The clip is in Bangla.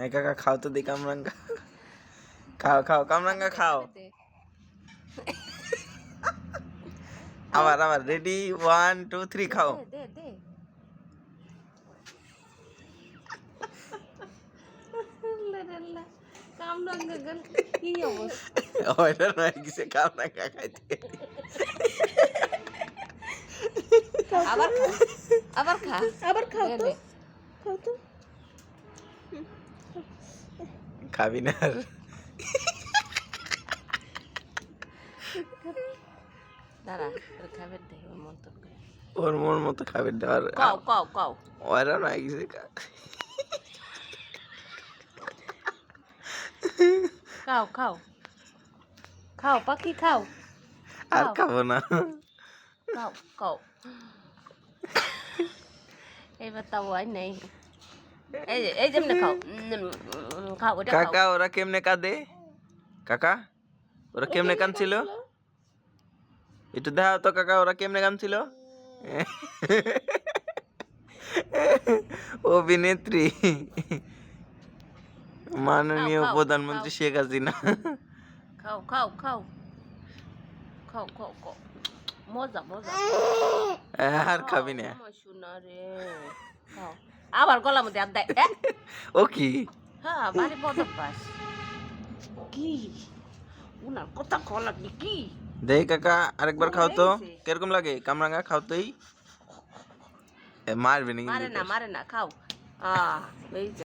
এই কাকা খাও তো দি কামরাঙ্গা। খাও খাও কামরাঙ্গা খাও। আবার আবার রেডি 1 2 3 খাও। দে দে আল্লাহ কামরাঙ্গা গেল কি অবস্থা ওইটা নয় কিসে কামরাঙ্গা খাইতে। আবার খা আবার খা আবার খাও তো দে। খাও তো খাবি না আর? দাঁড়া তোর খাবার দে ওর মন তো করে। ওর মন মতো খাবে দেওয়ার। কাও কাও কাও ওইটা নয় কিসে খাও খাও খাও পাখি খাও আর খাবো না। খাও খাও এবার তাও আর নেই এই যেমনে খাও খাও ওটা খাও কাকা ওরা কেমনে কাঁদে? কাকা ওরা কেমনে কাঁদছিল? একটু দেখাও তো কাকা ওরা কেমনে কাঁদছিল। অভিনেত্রী মাননীয় প্রধানমন্ত্রী শেখ হাসিনা। খাও খাও খাও খাও খাও খাও মজা মজা আর খাবি না? আমার সোনা রে খাও আবার গলার মধ্যে আর দেয় ও কি হ্যাঁ বাড়ি বদপাস কি উনার কথা কলা কি দেই কাকা আরেকবার খাও তো কিরকম লাগে কামরাঙ্গা খাও তোই। মারবে না মারে না খাও এই যে